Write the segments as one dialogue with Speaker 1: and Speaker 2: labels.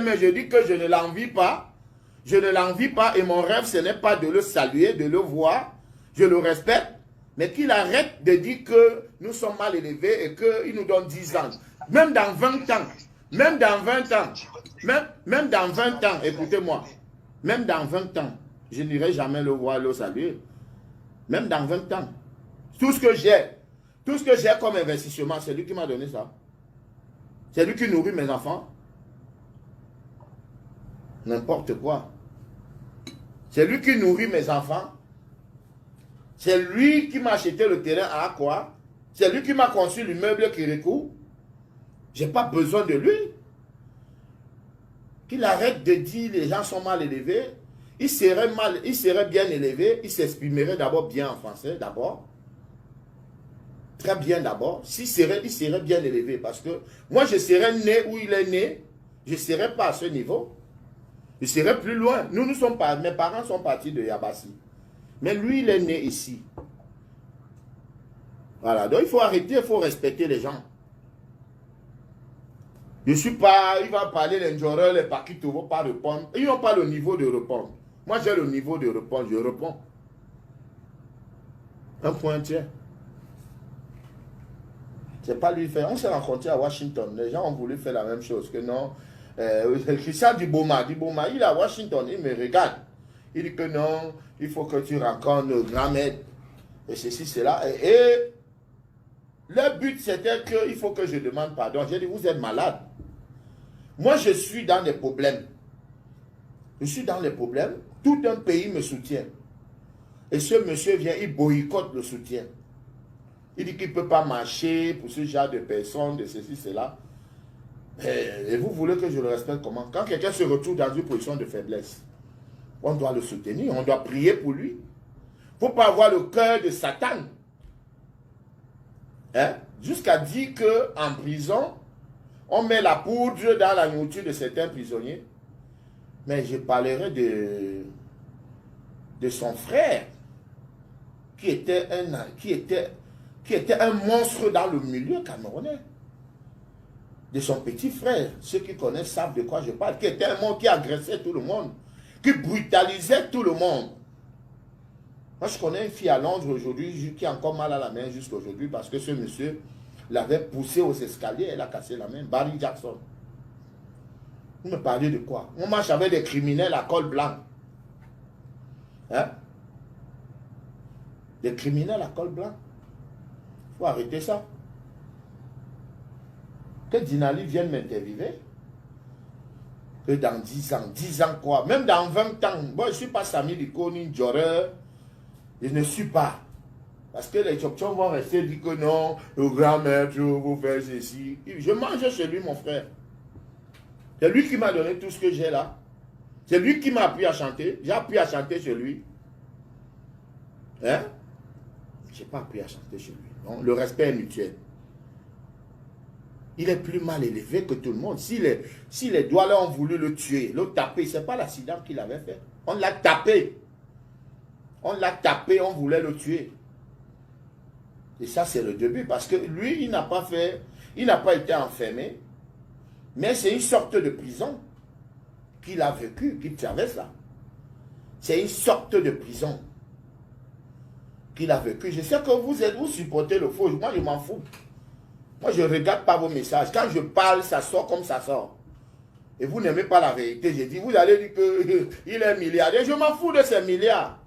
Speaker 1: mais je dis que je ne l'envie pas. Je ne l'envie pas et mon rêve, ce n'est pas de le saluer, de le voir. Je le respecte, mais qu'il arrête de dire que nous sommes mal élevés et qu'il nous donne 10 ans. Même dans 20 ans, même dans 20 ans, même dans 20 ans, écoutez-moi, même dans 20 ans, je n'irai jamais le voir, le saluer. Même dans 20 ans. Tout ce que j'ai comme investissement, c'est lui qui m'a donné ça. C'est lui qui nourrit mes enfants. N'importe quoi. C'est lui qui nourrit mes enfants. C'est lui qui m'a acheté le terrain à quoi? C'est lui qui m'a conçu l'immeuble qui recouvre. Je n'ai pas besoin de lui. Qu'il arrête de dire les gens sont mal élevés. Il serait bien élevé. Il s'exprimerait d'abord bien en français, d'abord. Très bien d'abord. Il serait bien élevé. Parce que moi, je serais né où il est né. Je ne serais pas à ce niveau. Je serais plus loin. Nous sommes pas. Mes parents sont partis de Yabassi. Mais lui, il est né ici. Voilà. Donc, il faut arrêter, il faut respecter les gens. Je ne suis pas... Il va parler les Njorel, les Paquito, ne vont pas répondre. Ils n'ont pas le niveau de répondre. Moi, j'ai le niveau de répondre. Je réponds. Un point tiers. C'est pas lui faire. On s'est rencontrés à Washington. Les gens ont voulu faire la même chose. Que non. Christian Diboma, il est à Washington. Il me regarde. Il dit que non, il faut que tu rencontres le grand maître. Et ceci, cela. Et le but, c'était qu'il faut que je demande pardon. J'ai dit, vous êtes malade. Moi, je suis dans des problèmes. Je suis dans les problèmes. Tout un pays me soutient. Et ce monsieur vient, il boycotte le soutien. Il dit qu'il ne peut pas marcher pour ce genre de personnes, de ceci, cela. Et vous voulez que je le respecte comment? Quand quelqu'un se retrouve dans une position de faiblesse, on doit le soutenir, on doit prier pour lui. Il ne faut pas avoir le cœur de Satan. Hein? Jusqu'à dire qu'en prison, on met la poudre dans la nourriture de certains prisonniers. Mais je parlerai de son frère, qui était un monstre dans le milieu camerounais. De son petit frère, ceux qui connaissent savent de quoi je parle, qui était un monstre qui agressait tout le monde, qui brutalisait tout le monde. Moi, je connais une fille à Londres aujourd'hui qui a encore mal à la main jusqu'à aujourd'hui parce que ce monsieur l'avait poussé aux escaliers, elle a cassé la main. Barry Jackson. Vous me parlez de quoi? On marche avec des criminels à col blanc. Hein? Des criminels à col blanc. Il faut arrêter ça. Que Dinali vienne m'interviewer. Que dans 10 ans quoi? Même dans 20 ans. Moi, je ne suis pas Sami Liko ni Njoreur. Je ne suis pas. Parce que les Tchopchons vont rester dire que non, le grand maître, vous faites ceci. Je mange chez lui, mon frère. C'est lui qui m'a donné tout ce que j'ai là. C'est lui qui m'a appris à chanter. J'ai appris à chanter chez lui. Hein? Je n'ai pas appris à chanter chez lui. Donc, le respect est mutuel. Il est plus mal élevé que tout le monde. Si les doigts là ont voulu le tuer, le taper, ce n'est pas l'accident qu'il avait fait. On l'a tapé. On l'a tapé, on voulait le tuer. Et ça, c'est le début. Parce que lui, il n'a pas été enfermé. Mais c'est une sorte de prison qu'il a vécu, qu'il traverse là. C'est une sorte de prison qu'il a vécu. Je sais que vous supportez le faux. Moi, je m'en fous. Moi, je ne regarde pas vos messages. Quand je parle, ça sort comme ça sort. Et vous n'aimez pas la vérité. J'ai dit, vous allez dire qu'il est milliardaire. Je m'en fous de ces milliards.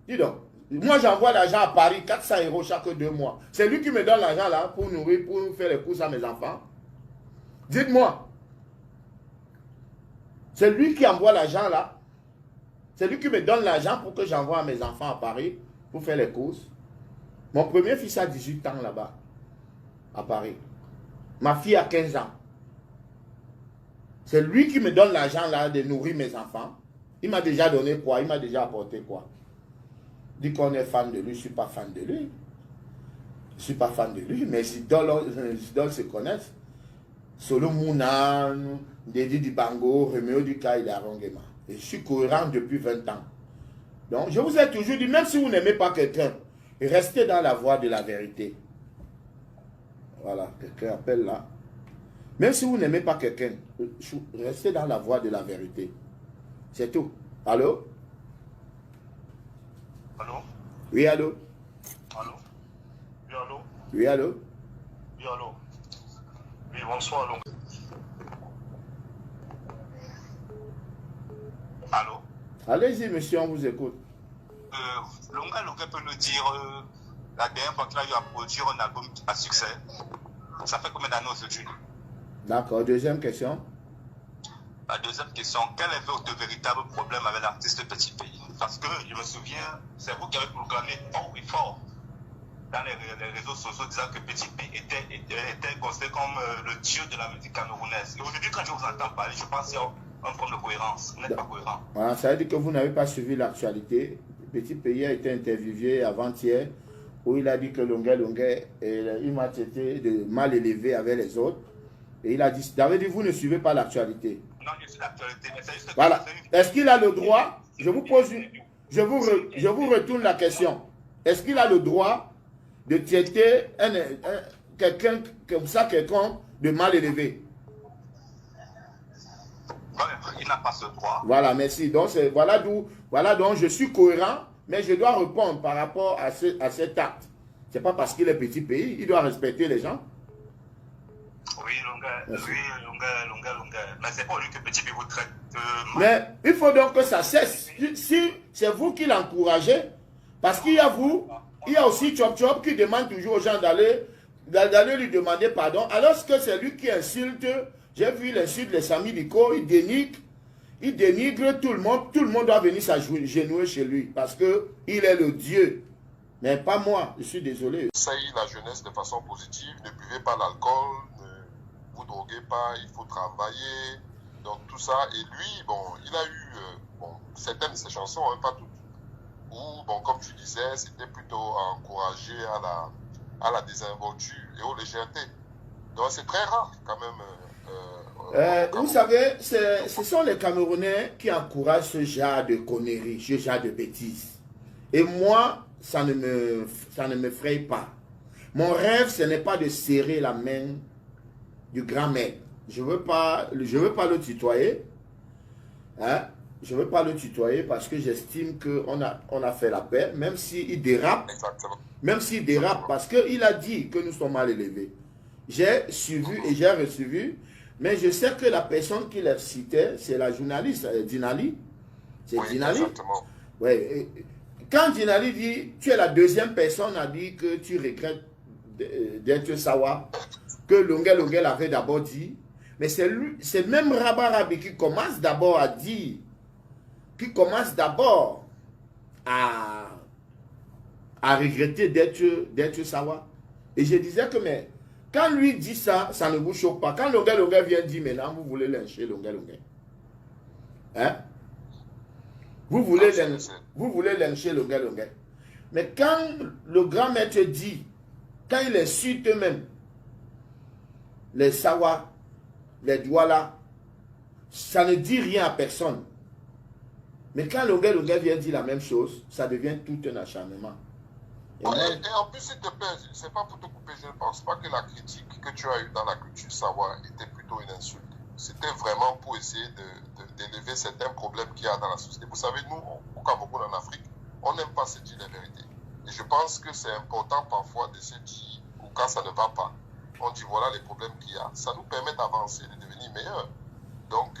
Speaker 1: Dis donc, moi j'envoie l'argent à Paris, 400 € chaque 2 mois. C'est lui qui me donne l'argent là pour nourrir, pour faire les courses à mes enfants. Dites-moi. C'est lui qui envoie l'argent là. C'est lui qui me donne l'argent pour que j'envoie à mes enfants à Paris pour faire les courses. Mon premier fils a 18 ans là-bas, à Paris. Ma fille a 15 ans. C'est lui qui me donne l'argent là de nourrir mes enfants. Il m'a déjà donné quoi? Il m'a déjà apporté quoi? Dit qu'on est fan de lui, je ne suis pas fan de lui. Je ne suis pas fan de lui, mes idoles se connaissent. Solo Mounan, Dédi Dibango, Réméo Duka, Arongema. Et je suis cohérent depuis 20 ans. Donc, je vous ai toujours dit, même si vous n'aimez pas quelqu'un, restez dans la voie de la vérité. Voilà, quelqu'un appelle là. Même si vous n'aimez pas quelqu'un, restez dans la voie de la vérité. C'est tout. Allô?
Speaker 2: Allô?
Speaker 1: Oui, allô?
Speaker 2: Allô? Oui, allô?
Speaker 1: Oui, allô?
Speaker 2: Oui, allô? Oui, bonsoir, Longa. Allô?
Speaker 1: Allez-y, monsieur, on vous écoute.
Speaker 2: Longa peut nous dire, la dernière fois qu'il a eu à produire un album à succès, ça fait combien d'années aujourd'hui?
Speaker 1: D'accord, deuxième question.
Speaker 2: La deuxième question, quel est votre véritable problème avec l'artiste Petit Pays? Parce que je me souviens, c'est vous qui avez proclamé haut et fort dans les réseaux sociaux disant que Petit Pays était considéré comme le dieu de la musique camerounaise. Et aujourd'hui, quand je vous entends parler, je pense qu'il y a un problème de cohérence. Vous n'êtes pas cohérent.
Speaker 1: Voilà, ça veut dire que vous n'avez pas suivi l'actualité. Petit Pays a été interviewé avant-hier où il a dit que Longa, il m'a traité de mal élevé avec les autres. Et il a dit, David dit, vous ne suivez pas l'actualité.
Speaker 2: Non, je suis l'actualité, mais c'est juste que...
Speaker 1: Voilà. Est-ce qu'il a le droit? Je vous pose je vous retourne la question. Est-ce qu'il a le droit de traiter quelqu'un comme ça, quelqu'un de mal élevé?
Speaker 2: Il n'a pas ce droit.
Speaker 1: Voilà, merci. Donc, voilà donc je suis cohérent, mais je dois répondre par rapport à cet acte. Ce n'est pas parce qu'il est petit pays, il doit respecter les gens.
Speaker 2: Oui, Longa. Mais c'est pas lui que Petit Pays vous traite mal.
Speaker 1: Mais il faut donc que ça cesse. Si c'est vous qui l'encouragez, parce qu'il y a aussi Chop Chop qui demande toujours aux gens d'aller lui demander pardon, alors que c'est lui qui insulte. J'ai vu l'insulte de Sami Diko, il dénigre tout le monde doit venir s'agenouiller chez lui, parce qu'il est le Dieu. Mais pas moi, je suis désolé.
Speaker 3: Conseille la jeunesse de façon positive, ne buvez pas l'alcool, ne vous droguez pas, il faut travailler, donc tout ça. Et lui, bon, il a eu certaines de ses chansons, hein, pas toutes, où, bon, comme tu disais, c'était plutôt encouragé à la désinvolture et aux légèretés. Donc c'est très rare quand même.
Speaker 1: Vous savez, ce sont les Camerounais qui encouragent ce genre de conneries, ce genre de bêtises. Et moi, ça ne me fraye pas. Mon rêve, ce n'est pas de serrer la main du grand maître. Je veux pas le tutoyer. Hein? Je ne veux pas le tutoyer parce que j'estime qu'on a fait la paix, même s'il dérape.
Speaker 3: Exactement.
Speaker 1: Même s'il dérape, parce qu'il a dit que nous sommes mal élevés. J'ai suivi et j'ai reçu, mais je sais que la personne qui l'a cité, c'est la journaliste Dinali. C'est
Speaker 3: Oui,
Speaker 1: Dinali.
Speaker 3: exactement.
Speaker 1: Ouais. Quand Dinali dit, tu es la deuxième personne à dire que tu regrettes d'être Sawa, que Longa l'avait d'abord dit, mais c'est même Rabarabi qui commence d'abord à dire, qui commence d'abord à regretter d'être Sawa. Et je disais que, mais quand lui dit ça, ça ne vous choque pas. Quand Longa vient dire maintenant, vous voulez lyncher Longa. Hein? Vous voulez lyncher Longa. Mais quand le grand maître dit, quand il insulte eux-mêmes, les Sawa, les Douala, ça ne dit rien à personne. Mais quand Longa vient dire la même chose, ça devient tout un acharnement.
Speaker 3: Et en plus, s'il te plaît, c'est pas pour te couper, je ne pense pas que la critique que tu as eue dans la culture Sawa était plutôt une insulte. C'était vraiment pour essayer d'élever certains problèmes qu'il y a dans la société. Vous savez, nous, au Cameroun, en Afrique, on n'aime pas se dire la vérité. Et je pense que c'est important parfois de se dire, ou quand ça ne va pas, on dit voilà les problèmes qu'il y a. Ça nous permet d'avancer, de devenir meilleurs. Donc,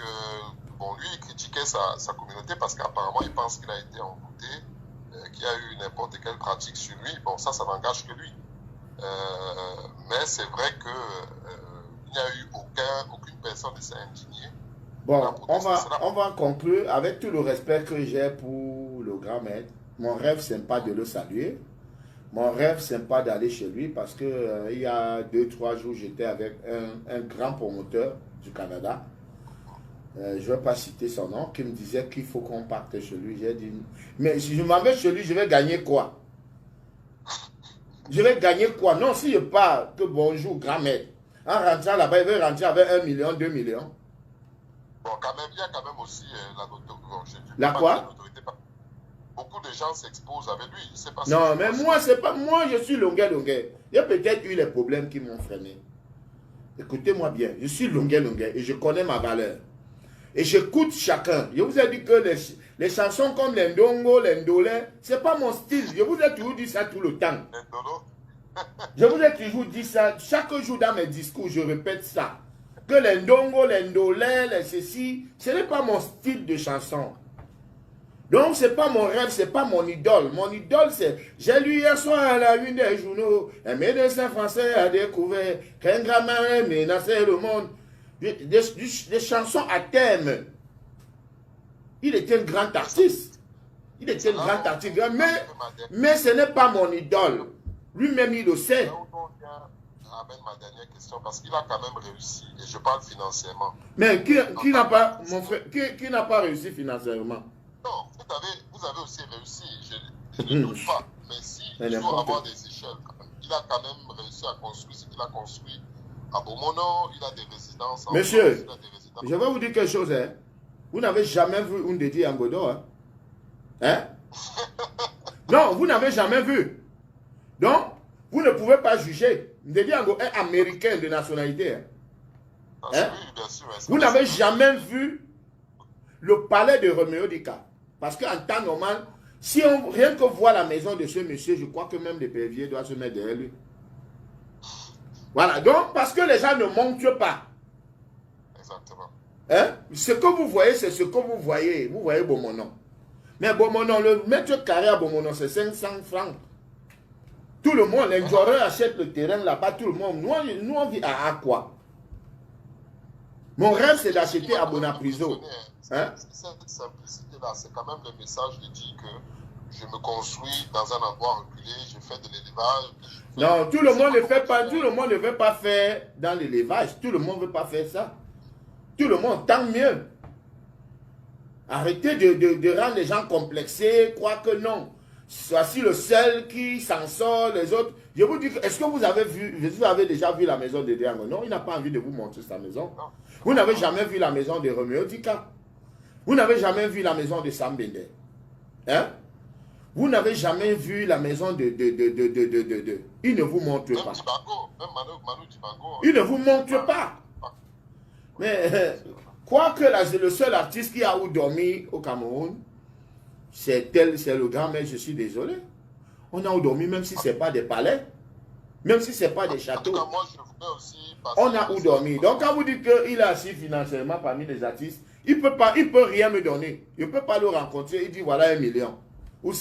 Speaker 3: bon, lui, il critiquait sa communauté parce qu'apparemment, il pense qu'il a été embouté, qu'il y a eu n'importe quelle pratique sur lui. Bon, ça n'engage que lui. Mais c'est vrai que il n'y a eu aucune personne ne s'est indignée.
Speaker 1: Bon, on va conclure avec tout le respect que j'ai pour le grand maître. Mon rêve, c'est pas de le saluer. Mon rêve, c'est pas d'aller chez lui parce que il y a 2-3 jours, j'étais avec un grand promoteur du Canada. Je ne vais pas citer son nom, qui me disait qu'il faut qu'on parte chez lui. J'ai dit, mais si je m'en vais chez lui, je vais gagner quoi? Je vais gagner quoi? Non, si je pars, que bonjour, grand maître. En rentrant là-bas, il veut rentrer avec 1 million, 2 millions.
Speaker 3: Bon, quand même, il y a quand même aussi la notoriété.
Speaker 1: La quoi?
Speaker 3: Beaucoup de gens s'exposent avec lui. Pas
Speaker 1: non, mais moi, c'est pas moi, je suis Longa. Il y a peut-être eu les problèmes qui m'ont freiné. Écoutez-moi bien, je suis longuet et je connais ma valeur. Et j'écoute chacun. Je vous ai dit que les chansons comme les Ndongo, les Ndolé, ce n'est pas mon style. Je vous ai toujours dit ça tout le temps. Je vous ai toujours dit ça. Chaque jour dans mes discours, je répète ça. Que les Ndongo, les Ndolé, les ceci, ce n'est pas mon style de chanson. Donc, ce n'est pas mon rêve, ce n'est pas mon idole. Mon idole, c'est... J'ai lu hier soir à la une des journaux, un médecin français a découvert qu'un grand marin menaçait le monde. Des chansons à thème. Il était un grand artiste. Il était un grand artiste. Mais ce n'est pas mon idole. Lui-même, il le sait.
Speaker 3: Amène ma dernière question parce qu'il a quand même réussi et je parle financièrement.
Speaker 1: Mais qui n'a pas, mon frère, qui n'a pas réussi financièrement?
Speaker 3: Non, vous avez aussi réussi, je ne doute pas. Mais si il faut avoir des échelles, il a quand même réussi à construire ce qu'il a construit à Bomono, il a des résidences en
Speaker 1: Monsieur,
Speaker 3: France, il a des résidences...
Speaker 1: je vais vous dire quelque chose. Hein. Vous n'avez jamais vu un Dédi Angodo. Hein? Non, vous n'avez jamais vu. Donc, vous ne pouvez pas juger. Ndedi Ango est américain de nationalité. Hein?
Speaker 3: Oui, bien sûr,
Speaker 1: vous n'avez jamais vu le palais de Roméo Dika. Parce qu'en temps normal, si on rien que voit la maison de ce monsieur, je crois que même les perviers doivent se mettre derrière lui. Voilà. Donc, parce que les gens ne montrent pas.
Speaker 3: Exactement.
Speaker 1: Hein? Ce que vous voyez, c'est ce que vous voyez. Vous voyez Bomono. Mais Bomono, le mètre carré à Bomono, c'est 500 francs. Tout le monde, les joueurs achètent le terrain là-bas, tout le monde. Nous, on vit à quoi? Mon rêve, c'est d'acheter à Bonapriso. Hein?
Speaker 3: Cette simplicité-là, c'est quand même le message de dire que je me construis dans un endroit reculé, je fais de l'élevage.
Speaker 1: Non, tout le monde ne fait pas, tout le monde ne veut pas faire dans l'élevage. Tout le monde ne veut pas faire ça. Tout le monde, tant mieux. Arrêtez de rendre les gens complexés, croire que non. Voici le seul qui s'en sort, les autres. Je vous dis, est-ce que vous avez déjà vu la maison de Diango? Non, il n'a pas envie de vous montrer sa maison. Vous n'avez jamais vu la maison de Roméo Dika. Vous n'avez jamais vu la maison de Sam Bende. Hein? Vous n'avez jamais vu la maison de... Il ne vous montre pas. Il ne vous montre pas. Mais, quoique le seul artiste qui a dormi au Cameroun, c'est le grand maître, je suis désolé. On a dormi même si ce n'est pas des palais, même si ce n'est pas des châteaux. On a dormi. Donc quand vous dites qu'il a assis financièrement parmi les artistes, il peut rien me donner. Je ne peux pas le rencontrer, il dit voilà 1 million. Ou